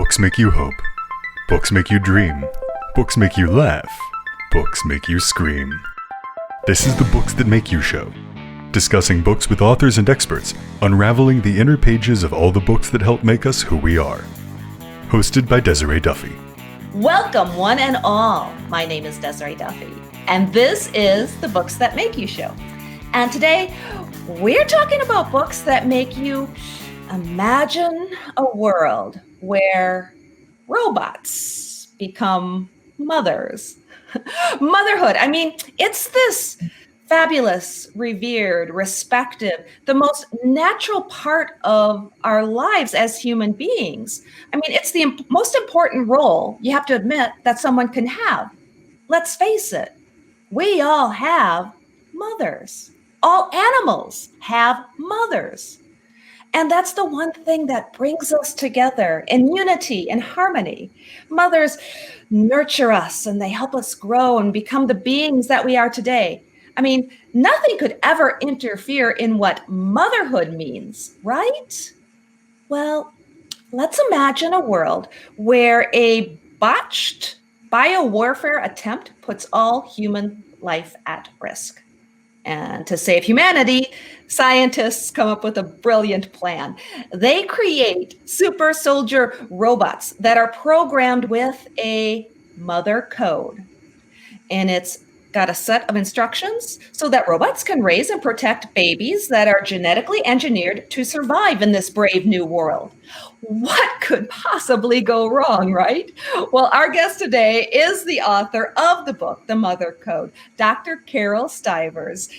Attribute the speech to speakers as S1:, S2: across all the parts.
S1: Books make you hope. Books make you dream. Books make you laugh. Books make you scream. This is the Books That Make You show, discussing books with authors and experts, unraveling the inner pages of all the books that help make us who we are. Hosted by Desiree Duffy.
S2: Welcome, one and all. My name is Desiree Duffy, and this is the Books That Make You show. And today, we're talking about books that make you imagine a world where robots become mothers. Motherhood. I mean, it's this fabulous, revered, respected, the most natural part of our lives as human beings. I mean, it's the most important role, you have to admit, that someone can have. Let's face it, we all have mothers. All animals have mothers. And that's the one thing that brings us together in unity and harmony. Mothers nurture us and they help us grow and become the beings that we are today. I mean, nothing could ever interfere in what motherhood means, right? Well, let's imagine a world where a botched biowarfare attempt puts all human life at risk. And to save humanity, scientists come up with a brilliant plan. They create super soldier robots that are programmed with a mother code. And it's got a set of instructions so that robots can raise and protect babies that are genetically engineered to survive in this brave new world. What could possibly go wrong, right? Well, our guest today is the author of the book, The Mother Code, Dr. Carole Stivers.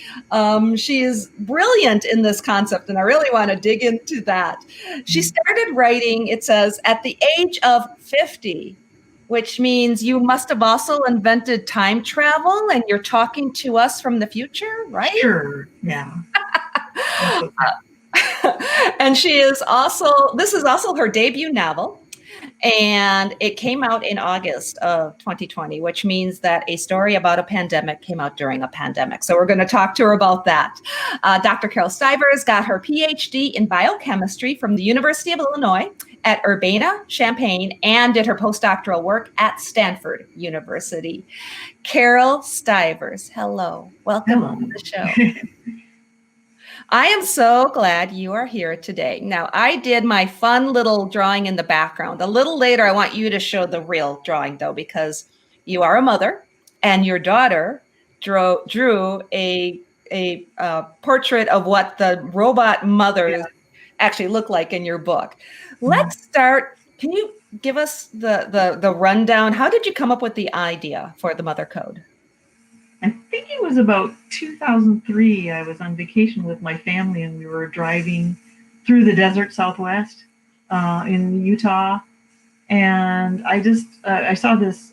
S2: She is brilliant in this concept, and I really want to dig into that. She started writing, it says, at the age of 50, which means you must have also invented time travel and you're talking to us from the future, right?
S3: Sure, yeah.
S2: And this is also her debut novel, and it came out in August of 2020, which means that a story about a pandemic came out during a pandemic. So we're going to talk to her about that. Dr. Carole Stivers got her PhD in biochemistry from the University of Illinois at Urbana-Champaign and did her postdoctoral work at Stanford University. Carole Stivers, hello. Welcome to the show. I am so glad you are here today. Now, I did my fun little drawing in the background. A little later, I want you to show the real drawing, though, because you are a mother and your daughter drew a portrait of what the robot mothers actually look like in your book. Let's start. Can you give us the rundown? How did you come up with the idea for the Mother Code?
S3: I think it was about 2003. I was on vacation with my family and we were driving through the desert Southwest in Utah. And I saw this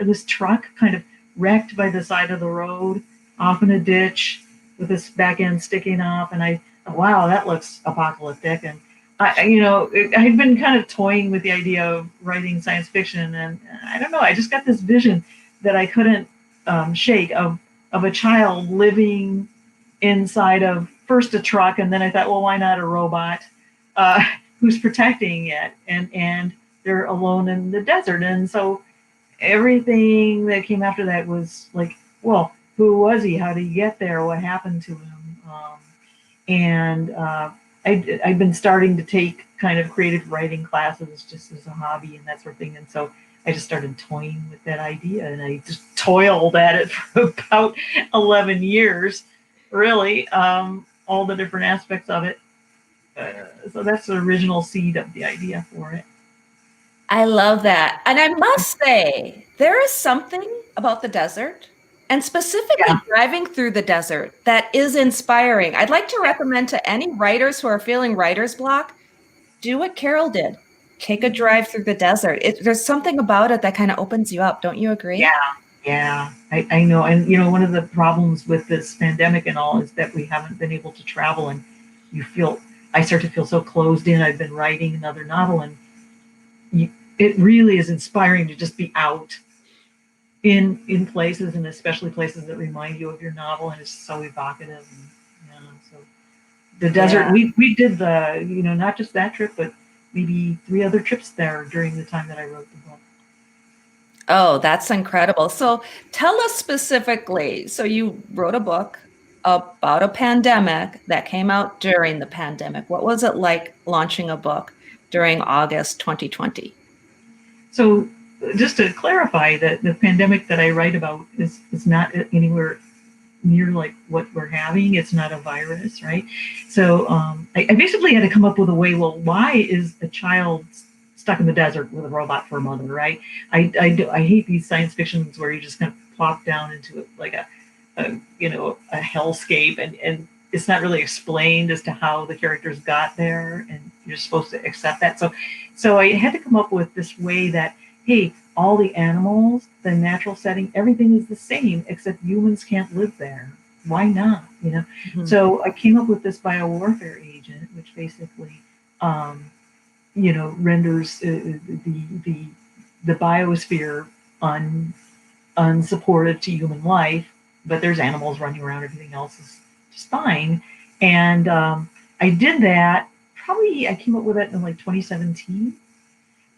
S3: this truck kind of wrecked by the side of the road off in a ditch with this back end sticking off. And I thought, wow, that looks apocalyptic. And I had been kind of toying with the idea of writing science fiction. And I don't know, I just got this vision that I couldn't shake of a child living inside of first a truck, and then I thought, well, why not a robot who's protecting it, and they're alone in the desert. And so everything that came after that was like, well, who was he? How did he get there? What happened to him? I'd been starting to take kind of creative writing classes just as a hobby and that sort of thing, and so I just started toying with that idea, and I just toiled at it for about 11 years, really, all the different aspects of it. So that's the original seed of the idea for it.
S2: I love that. And I must say, there is something about the desert, and specifically driving through the desert, that is inspiring. I'd like to recommend to any writers who are feeling writer's block, do what Carole did. Take a drive through the desert. There's something about it that kind of opens you up. Don't you agree?
S3: Yeah, I know. And, one of the problems with this pandemic and all is that we haven't been able to travel, and I start to feel so closed in. I've been writing another novel, and it really is inspiring to just be out in places, and especially places that remind you of your novel, and it's so evocative. And, so the desert, we did the, not just that trip, but maybe 3 other trips there during the time that I wrote the book.
S2: Oh, that's incredible. So tell us specifically. So you wrote a book about a pandemic that came out during the pandemic. What was it like launching a book during August 2020?
S3: So just to clarify, that the pandemic that I write about is not anywhere near like what we're having. It's not a virus, right? So I basically had to come up with a way. Well, why is a child stuck in the desert with a robot for a mother, right? I hate these science fictions where you just kind of plop down into it like a hellscape, and it's not really explained as to how the characters got there, and you're supposed to accept that. So I had to come up with this way that, hey, all the animals, the natural setting, everything is the same, except humans can't live there. Why not?
S2: Mhm.
S3: So I came up with this biowarfare agent, which basically, renders the biosphere unsupportive to human life. But there's animals running around; everything else is just fine. And I did that. Probably I came up with it in like 2017,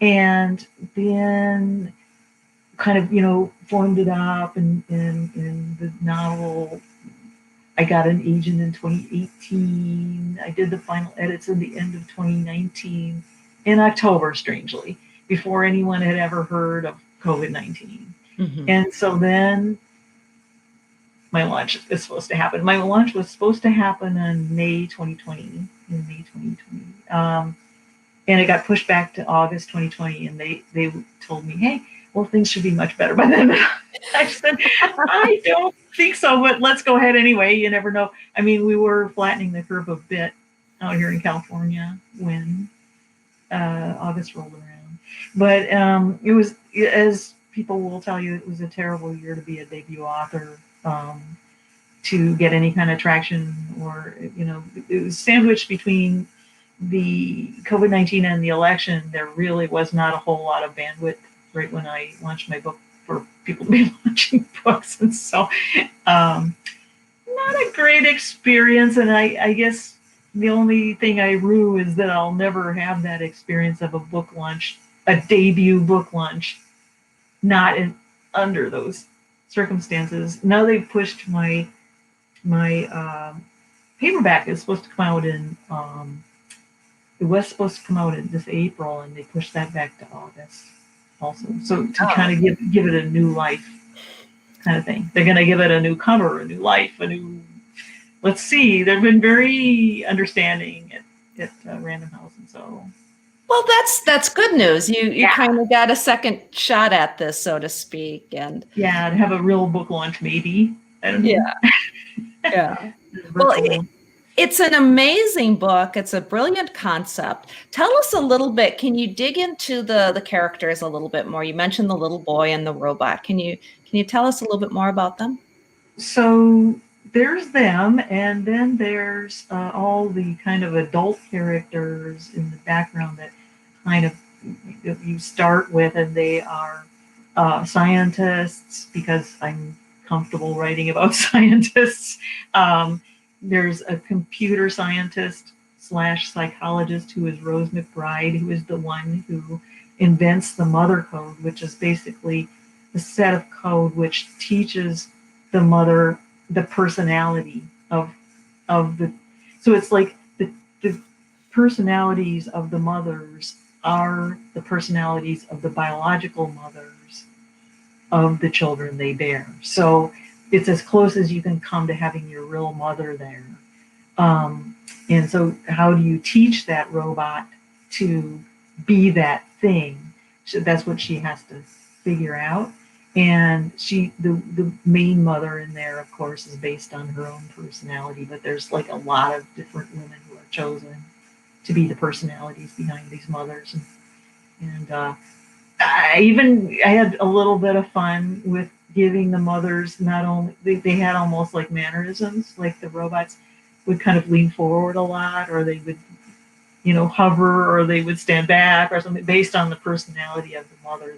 S3: and then kind of formed it up, and in the novel I got an agent in 2018. I did the final edits in the end of 2019, in October, strangely, before anyone had ever heard of COVID-19.
S2: Mhm.
S3: And so then my launch is supposed to happen. My launch was supposed to happen in May 2020, in May 2020. And it got pushed back to August 2020, and they told me, hey, well, things should be much better by then. I said, I don't think so, but let's go ahead anyway. You never know. I mean, we were flattening the curve a bit out here in California when August rolled around. But it was, as people will tell you, it was a terrible year to be a debut author. To get any kind of traction, or it was sandwiched between the COVID-19 and the election. There really was not a whole lot of bandwidth right when I launched my book for people to be launching books, and so not a great experience. And I guess the only thing I rue is that I'll never have that experience of a book launch, a debut book launch, not under those circumstances. Now they've pushed my paperback is supposed to come out in it was supposed to come out in this April, and they pushed that back to August also. So to kind of give it a new life kind of thing. They're going to give it a new cover, a new life, a new. Let's see. They've been very understanding at Random House, and so.
S2: Well, that's good news. You kind of got a second shot at this, so to speak, and
S3: to have a real book launch, maybe. I don't know.
S2: Yeah. Well, it's an amazing book. It's a brilliant concept. Tell us a little bit. Can you dig into the characters a little bit more? You mentioned the little boy and the robot. Can you tell us a little bit more about them?
S3: So there's them, and then there's all the kind of adult characters in the background that kind of you start with, and they are scientists, because I'm comfortable writing about scientists. There's a computer scientist / psychologist who is Rose McBride, who is the one who invents the mother code, which is basically a set of code which teaches the mother the personality of the. So it's like the personalities of the mothers are the personalities of the biological mothers of the children they bear. So it's as close as you can come to having your real mother there. And so how do you teach that robot to be that thing? So that's what she has to figure out. And the main mother in there, of course, is based on her own personality, but there's like a lot of different women who are chosen to be the personalities behind these mothers. And I had a little bit of fun with giving the mothers, not only they had almost like mannerisms, like the robots would kind of lean forward a lot, or they would hover, or they would stand back or something, based on the personality of the mother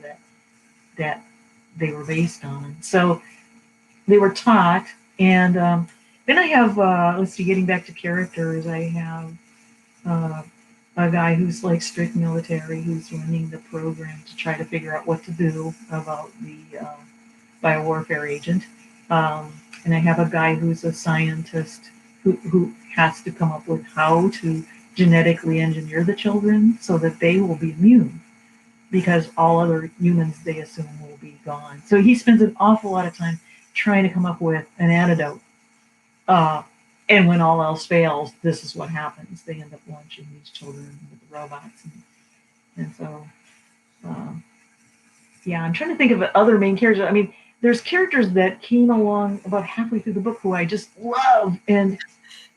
S3: that they were based on. So they were taught. And then I have let's see, getting back to characters, I have a guy who's like strict military, who's running the program to try to figure out what to do about the biowarfare agent. And I have a guy who's a scientist who has to come up with how to genetically engineer the children so that they will be immune, because all other humans they assume will be gone. So he spends an awful lot of time trying to come up with an antidote. And when all else fails, this is what happens. They end up launching these children with the robots. And so, yeah, I'm trying to think of other main characters. I mean, there's characters that came along about halfway through the book who I just love,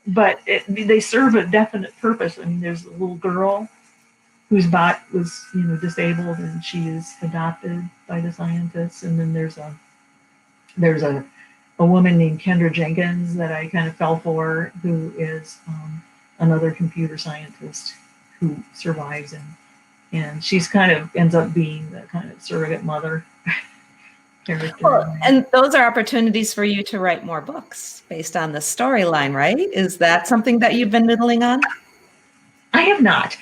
S3: but they serve a definite purpose. I mean, there's a little girl whose bot was, disabled, and she is adopted by the scientists. And then there's a woman named Kendra Jenkins that I kind of fell for, who is another computer scientist who survives, and she's kind of ends up being the kind of surrogate mother character.
S2: Well, and those are opportunities for you to write more books based on the storyline, right? Is that something that you've been noodling on?
S3: I have not.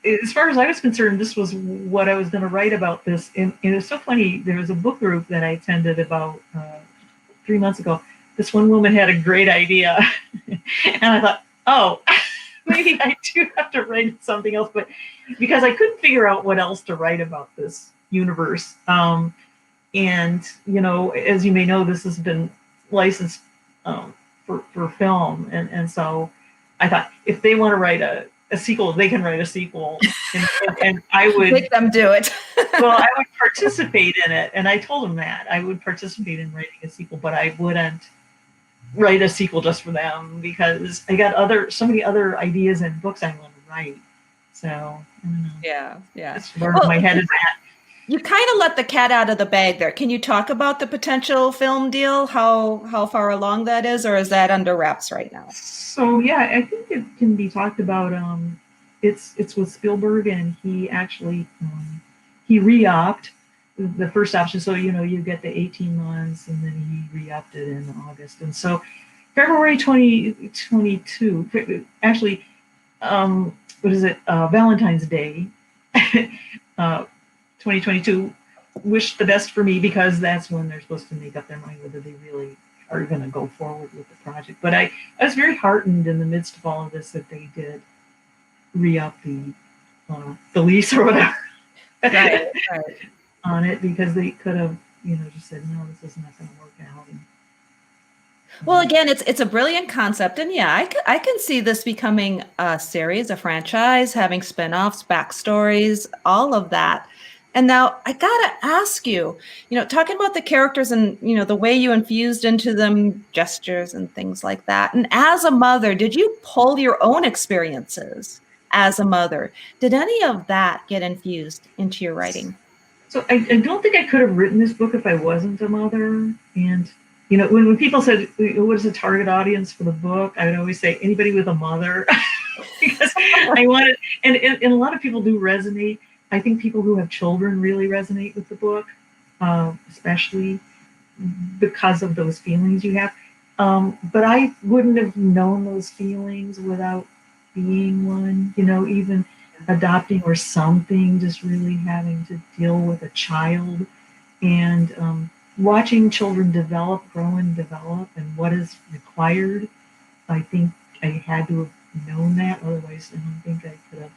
S3: As far as I was concerned, this was what I was going to write about this. And it was so funny. There was a book group that I attended about 3 months ago. This one woman had a great idea. And I thought, oh, maybe I do have to write something else. But because I couldn't figure out what else to write about this universe. And, as you may know, this has been licensed for film. And so I thought, if they want to write a sequel, they can write a sequel. And I would
S2: make them do it.
S3: Well, I would participate in it. And I told them that I would participate in writing a sequel, but I wouldn't write a sequel just for them, because I got so many other ideas and books I want to write. So I don't know.
S2: Yeah.
S3: That's where my head is at.
S2: You kind of let the cat out of the bag there. Can you talk about the potential film deal? How far along that is, or is that under wraps right now?
S3: So yeah, I think it can be talked about. It's with Spielberg, and he actually he re-upped the first option. So you get the 18 months, and then he re-upped it in August. And so February 2022, actually, what is it? Valentine's Day. 2022, wish the best for me, because that's when they're supposed to make up their mind whether they really are going to go forward with the project. But I was very heartened in the midst of all of this that they did re-up the lease or whatever
S2: Right.
S3: on it, because they could have just said, no, this is not going to work out.
S2: Well, again, it's a brilliant concept, and yeah, I can see this becoming a series, a franchise, having spinoffs, backstories, all of that. And now I gotta ask you, talking about the characters and, the way you infused into them gestures and things like that. And as a mother, did you pull your own experiences as a mother? Did any of that get infused into your writing?
S3: So I don't think I could have written this book if I wasn't a mother. And, when people said, what is the target audience for the book? I would always say anybody with a mother, because I wanted, and a lot of people do resonate. I think people who have children really resonate with the book, especially because of those feelings you have. But I wouldn't have known those feelings without being one, even adopting or something, just really having to deal with a child, and watching children grow and develop, and what is required. I think I had to have known that, otherwise I don't think I could have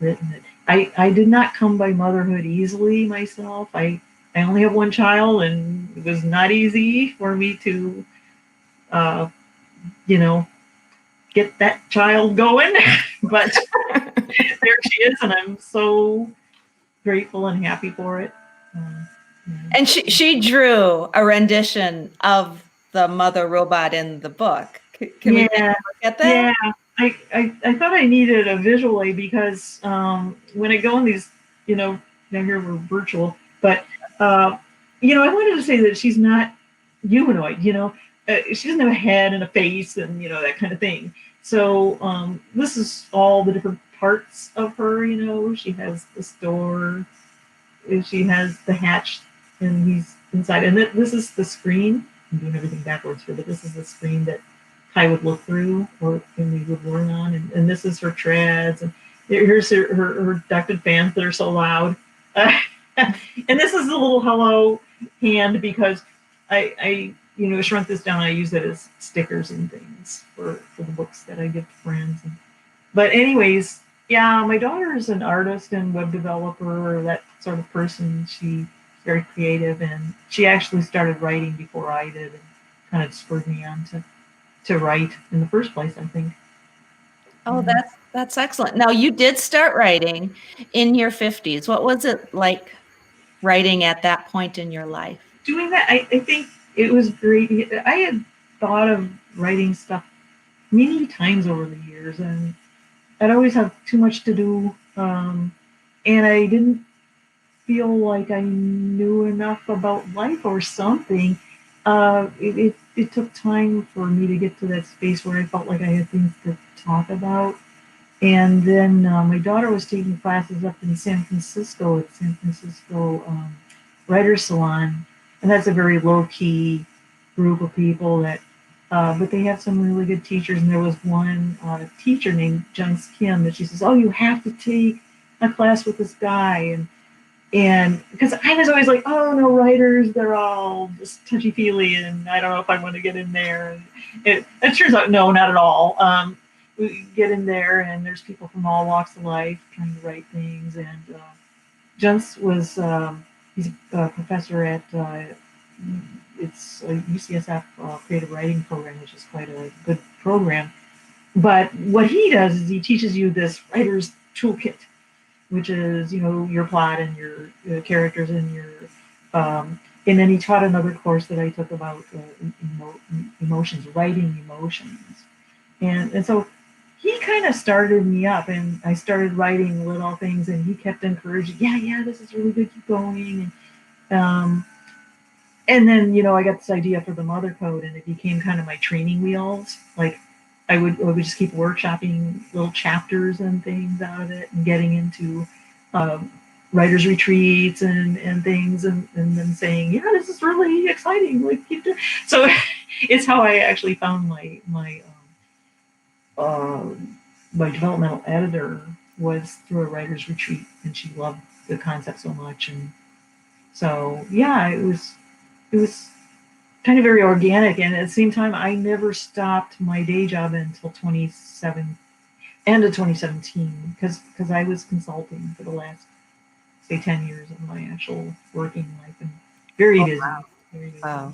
S3: written it. I did not come by motherhood easily myself. I only have one child, and it was not easy for me to, get that child going. But there she is, and I'm so grateful and happy for it.
S2: And she drew a rendition of the mother robot in the book. Can we look at that?
S3: Yeah. I thought I needed a visual aid, because when I go on these, down here we're virtual, but I wanted to say that she's not humanoid. She doesn't have a head and a face and that kind of thing. So this is all the different parts of her. She has the store, she has the hatch, and he's inside. And this is the screen. I'm doing everything backwards here, but this is the screen that I would look through or and we would learn on. And this is her treads. And here's her ducted fans that are so loud. And this is a little hello hand because I shrunk this down. I use it as stickers and things for the books that I give to friends. But anyways, yeah, my daughter is an artist and web developer, that sort of person. She's very creative, and she actually started writing before I did, and kind of spurred me on to write in the first place, I think.
S2: Oh, that's excellent. Now, you did start writing in your 50s. What was it like writing at that point in your life?
S3: Doing that, I think it was great. I had thought of writing stuff many times over the years, and I'd always have too much to do, and I didn't feel like I knew enough about life or something. It took time for me to get to that space where I felt like I had things to talk about. And then my daughter was taking classes up in San Francisco at San Francisco Writers Salon, and that's a very low key group of people that, but they have some really good teachers. And there was one teacher named Jung Kim that she says, "Oh, you have to take a class with this guy." And because I was always like, "Oh no, writers, they're all just touchy feely, and I don't know if I want to get in there." And it turns out, no, not at all. We get in there, and there's people from all walks of life trying to write things. And Jens was he's a professor at it's a UCSF creative writing program, which is quite a good program. But what he does is he teaches you this writer's toolkit, which is your plot and your characters and your and then he taught another course that I took about emotions, writing emotions, and so he kind of started me up, and I started writing little things, and he kept encouraging, yeah, this is really good, keep going. And then I got this idea for the Mother Code, and it became kind of my training wheels. Like I would just keep workshopping little chapters and things out of it, and getting into writers retreats and things, and then saying, yeah, this is really exciting, like keep doing. So it's how I actually found uh, my developmental editor, was through a writer's retreat, and she loved the concept so much. And so yeah, it was kind of very organic, and at the same time I never stopped my day job until end of 2017, because I was consulting for the last, say, 10 years of my actual working life, and very busy.
S2: Wow.
S3: Very busy.
S2: Wow.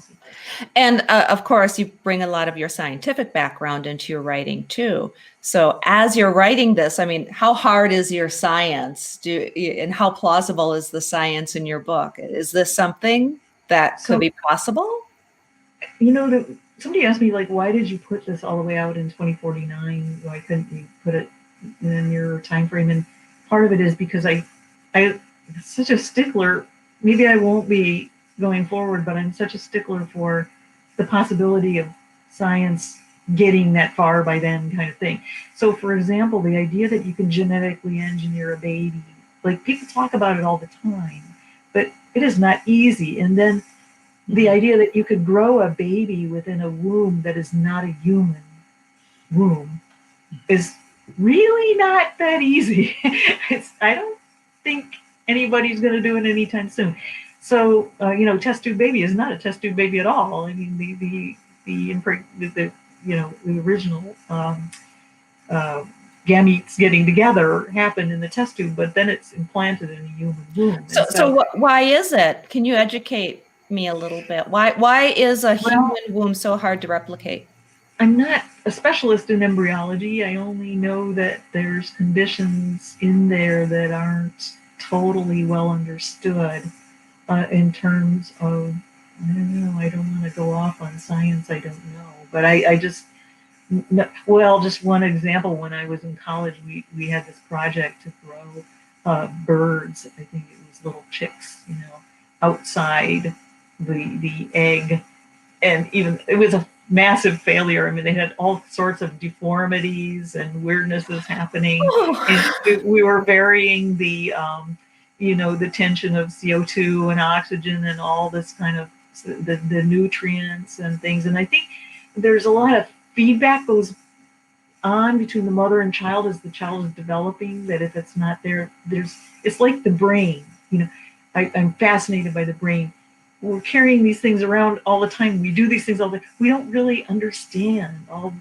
S2: And of course, you bring a lot of your scientific background into your writing too. So as you're writing this, I mean, how hard is your science? And how plausible is the science in your book? Is this something that could be possible?
S3: Somebody asked me, like, why did you put this all the way out in 2049? Why couldn't you put it in your time frame? And part of it is because I'm such a stickler. Maybe I won't be going forward, but I'm such a stickler for the possibility of science getting that far by then, kind of thing. So, for example, the idea that you can genetically engineer a baby, like, people talk about it all the time, but it is not easy. And then the idea that you could grow a baby within a womb that is not a human womb is really not that easy. I don't think anybody's going to do it anytime soon. So, test tube baby is not a test tube baby at all. I mean, the original gametes getting together happened in the test tube, but then it's implanted in a human womb.
S2: So why is it? Can you educate me a little bit? Why is a human womb so hard to replicate?
S3: I'm not a specialist in embryology. I only know that there's conditions in there that aren't totally well understood in terms of, I don't know, I don't want to go off on science, I don't know. But I just, just one example, when I was in college, we had this project to grow birds, I think it was little chicks, outside the egg. And even it was a massive failure. I mean, they had all sorts of deformities and weirdnesses happening. And we were varying the tension of CO2 and oxygen and all this kind of the nutrients and things. And I think there's a lot of feedback goes on between the mother and child as the child is developing, that if it's not there, it's like the brain. I'm fascinated by the brain. We're carrying these things around all the time. We do these things all the time. We don't really understand all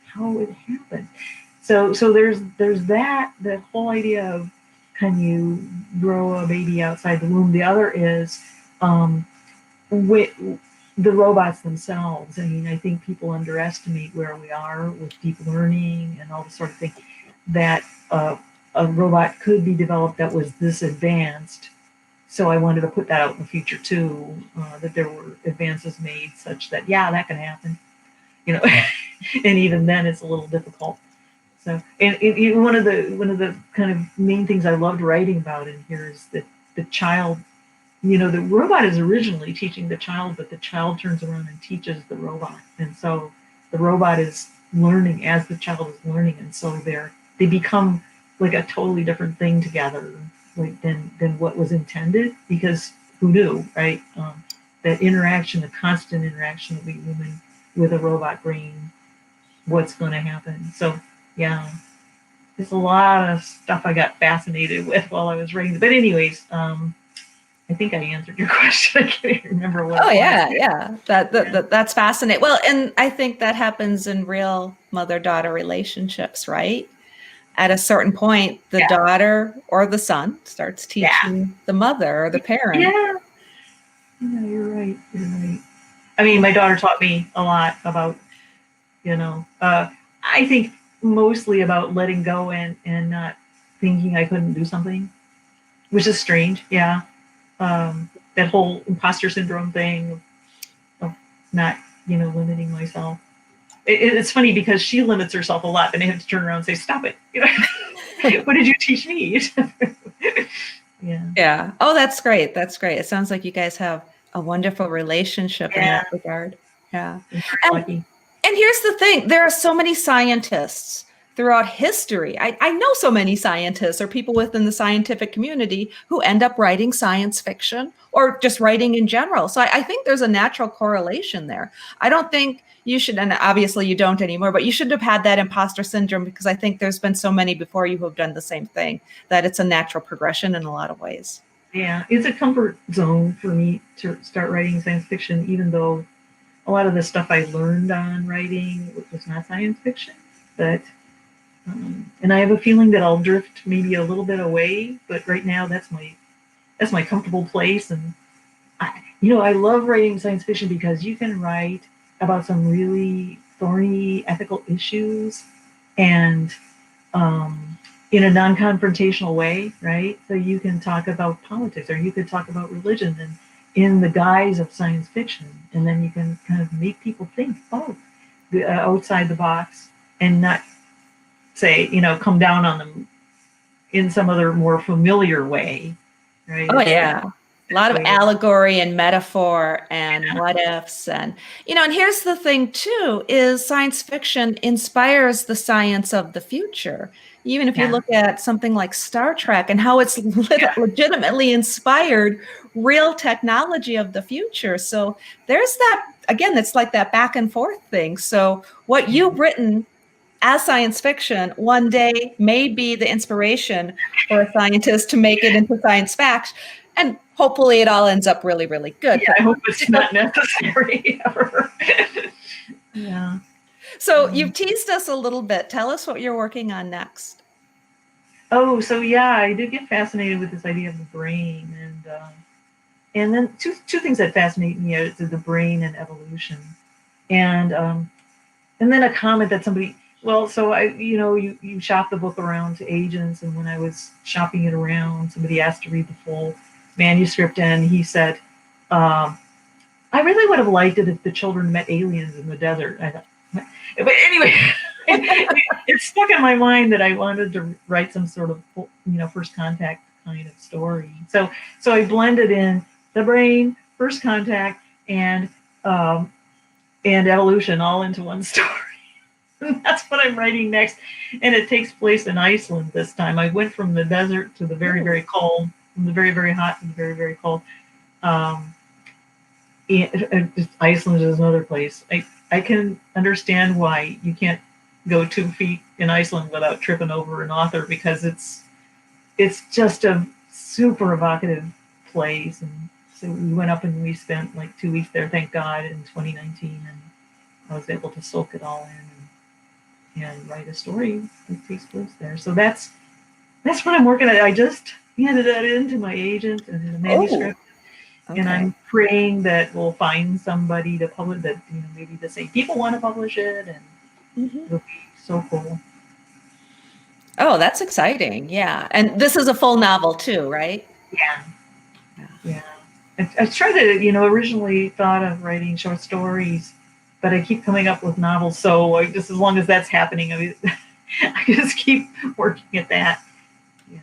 S3: how it happened. So there's that whole idea of, can you grow a baby outside the womb? The other is with the robots themselves. I mean, I think people underestimate where we are with deep learning and all this sort of thing, that a robot could be developed that was this advanced. So I wanted to put that out in the future too, that there were advances made such that, yeah, that can happen, and even then it's a little difficult. So, and one of the kind of main things I loved writing about in here is that the child, the robot is originally teaching the child, but the child turns around and teaches the robot. And so the robot is learning as the child is learning. And so they become like a totally different thing together, like than what was intended, because who knew, right? That interaction, the constant interaction of a human with a robot brain, what's going to happen. So, yeah, there's a lot of stuff I got fascinated with while I was writing. But anyways, I think I answered your question. I can't even remember what.
S2: Oh yeah. That's fascinating. Well, and I think that happens in real mother-daughter relationships, right? At a certain point, the daughter or the son starts teaching the mother or the parent.
S3: Yeah, you're right. I mean, my daughter taught me a lot about, I think mostly about letting go and not thinking I couldn't do something, which is strange. Yeah. That whole imposter syndrome thing of not, limiting myself. It's funny because she limits herself a lot, and I have to turn around and say, stop it. What did you teach me?
S2: Yeah. Oh, that's great. That's great. It sounds like you guys have a wonderful relationship in that regard. Yeah. And here's the thing. There are so many scientists throughout history. I know so many scientists or people within the scientific community who end up writing science fiction or just writing in general. So I think there's a natural correlation there. I don't think you should, and obviously you don't anymore, but you shouldn't have had that imposter syndrome, because I think there's been so many before you who have done the same thing, that it's a natural progression in a lot of ways.
S3: Yeah, it's a comfort zone for me to start writing science fiction, even though a lot of the stuff I learned on writing was not science fiction. But and I have a feeling that I'll drift maybe a little bit away. But right now, that's my comfortable place. And I love writing science fiction because you can write about some really thorny ethical issues, and in a non-confrontational way, right? So you can talk about politics, or you could talk about religion, and in the guise of science fiction, and then you can kind of make people think, outside the box, and not say, come down on them in some other more familiar way, right?
S2: Oh yeah. A lot of allegory and metaphor and what ifs, and and here's the thing too, is science fiction inspires the science of the future. Even if you look at something like Star Trek and how it's legitimately inspired real technology of the future. So there's that, again, it's like that back and forth thing. So what you've written as science fiction one day may be the inspiration for a scientist to make it into science fact. And hopefully it all ends up really, really good.
S3: Yeah, I hope it's not necessary ever. Yeah.
S2: So you've teased us a little bit. Tell us what you're working on next.
S3: Oh, so yeah, I did get fascinated with this idea of the brain, and then two things that fascinate me are the brain and evolution, and then a comment that somebody. Well, so you shop the book around to agents, and when I was shopping it around, somebody asked to read the full manuscript, and he said, I really would have liked it if the children met aliens in the desert. I thought, but anyway, it stuck in my mind that I wanted to write some sort of, first contact kind of story. So I blended in the brain, first contact, and evolution all into one story. That's what I'm writing next, and it takes place in Iceland this time. I went from the desert to the very, very cold, from the very, very hot to the very, very cold. Iceland is another place. I I can understand why you can't go 2 feet in Iceland without tripping over an author, because it's just a super evocative place. And so we went up and we spent like 2 weeks there, thank God, in 2019, and I was able to soak it all in and write a story that takes place there. So that's what I'm working at. I just handed that in to my agent and the manuscript.
S2: Okay.
S3: And I'm praying that we'll find somebody to publish, that maybe the same people want to publish it, and it'll be so cool.
S2: Oh, that's exciting. Yeah. And this is a full novel too, right?
S3: Yeah. I tried to, originally thought of writing short stories, but I keep coming up with novels. So just as long as that's happening, I just keep working at that. Yeah.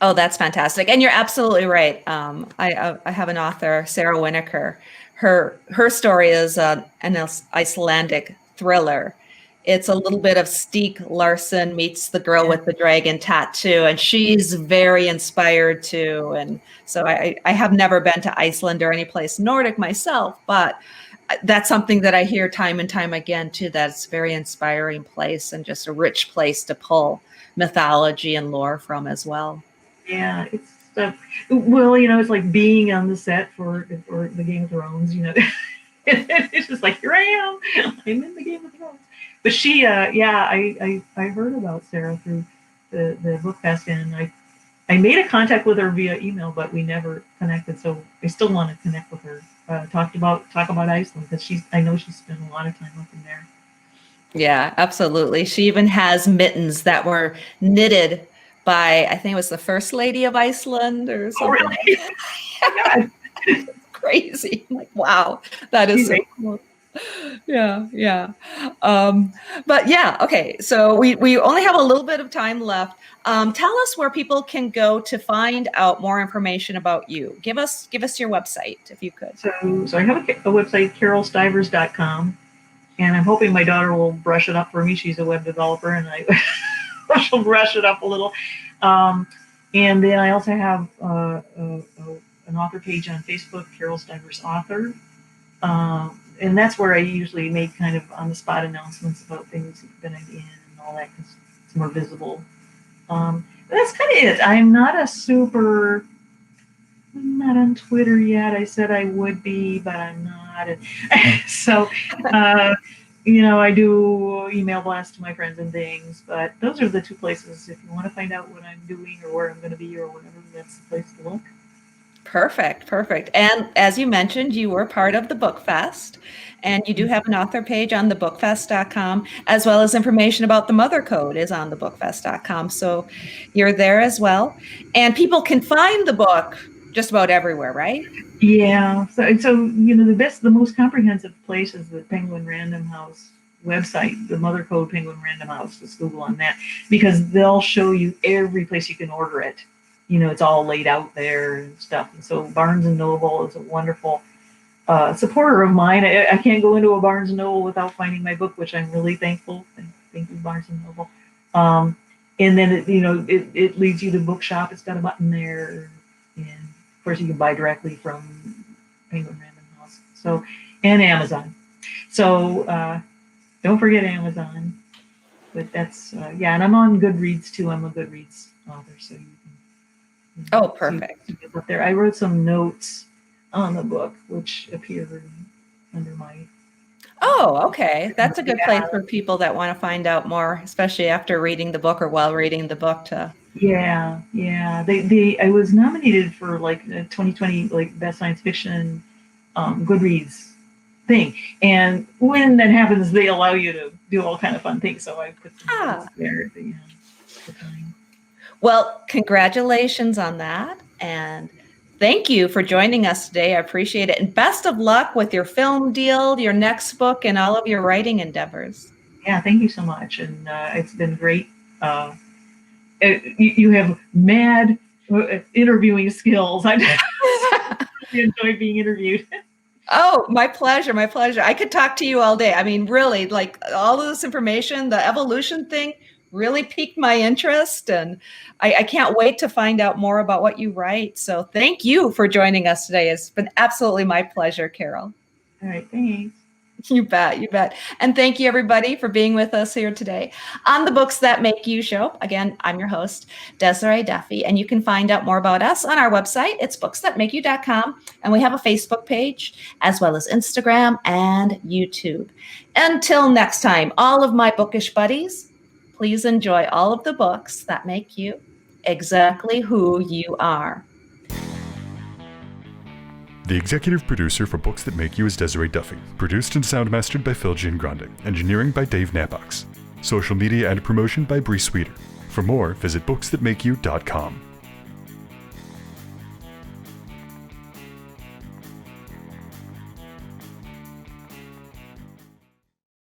S2: Oh, that's fantastic. And you're absolutely right. I have an author, Sarah Winiker. Her story is an Icelandic thriller. It's a little bit of Stieg Larsson meets the girl with the dragon tattoo, and she's very inspired too. And so I have never been to Iceland or any place Nordic myself, but that's something that I hear time and time again too, that it's a very inspiring place and just a rich place to pull mythology and lore from as well.
S3: Yeah, it's stuff. Well, it's like being on the set for the Game of Thrones. It's just like, here I am. I'm in the Game of Thrones. But she, I heard about Sarah through the book fest, and I made a contact with her via email, but we never connected. So I still want to connect with her. Talk about Iceland, because I know she's spent a lot of time up in there.
S2: Yeah, absolutely. She even has mittens that were knitted by, I think it was the First Lady of Iceland or something.
S3: Oh, really?
S2: Yeah. Crazy. I'm like, wow, that is so cool. Yeah. But yeah, okay. So we only have a little bit of time left. Tell us where people can go to find out more information about you. Give us your website if you could.
S3: So I have a website, carolestivers.com, and I'm hoping my daughter will brush it up for me. She's a web developer, and she'll brush it up a little. And then I also have an author page on Facebook, Carole Stivers Author. And that's where I usually make kind of on-the-spot announcements about things that I'm in and all that, because it's more visible. But that's kind of it. I'm not on Twitter yet. I said I would be, but I'm not. So, I do email blasts to my friends and things, but those are the two places. If you want to find out what I'm doing or where I'm going to be or whatever, that's the place to look.
S2: Perfect. And as you mentioned, you were part of the Book Fest, and you do have an author page on thebookfest.com, as well as information about the Mother Code is on thebookfest.com. So you're there as well. And people can find the book just about everywhere, right?
S3: Yeah. So the most comprehensive place is the Penguin Random House website, the Mother Code Penguin Random House. Just Google on that, because they'll show you every place you can order it. It's all laid out there and stuff. And so Barnes and Noble is a wonderful supporter of mine. I can't go into a Barnes and Noble without finding my book, which I'm really thankful. Thank you, Barnes and Noble. And then it leads you to Bookshop. It's got a button there, and of course you can buy directly from Penguin Random House. So, and Amazon. So don't forget Amazon. But that's and I'm on Goodreads too. I'm a Goodreads author, so you can.
S2: Oh, perfect.
S3: Up there, I wrote some notes on the book, which appear under my.
S2: Oh, okay. That's a good place for people that want to find out more, especially after reading the book or while reading the book.
S3: Yeah. I was nominated for like the 2020 like best science fiction Goodreads thing, and when that happens, they allow you to do all kind of fun things. So I put some notes there at the time.
S2: Well, congratulations on that. And thank you for joining us today. I appreciate it. And best of luck with your film deal, your next book, and all of your writing endeavors.
S3: Yeah, thank you so much. And it's been great. You have mad interviewing skills. I really enjoy being interviewed.
S2: Oh, my pleasure. I could talk to you all day. I mean, really, like all of this information, the evolution thing really piqued my interest, and I can't wait to find out more about what you write. So thank you for joining us today. It's been absolutely my pleasure, Carole.
S3: All right, thanks.
S2: You bet, you bet. And thank you, everybody, for being with us here today on the Books That Make You show. Again, I'm your host, Desiree Duffy, and you can find out more about us on our website. It's booksthatmakeyou.com, and we have a Facebook page, as well as Instagram and YouTube. Until next time, all of my bookish buddies, please enjoy all of the books that make you exactly who you are.
S1: The executive producer for Books That Make You is Desiree Duffy. Produced and sound mastered by Phil Giangrande. Engineering by Dave Nabox. Social media and promotion by Bree Sweeter. For more, visit booksthatmakeyou.com.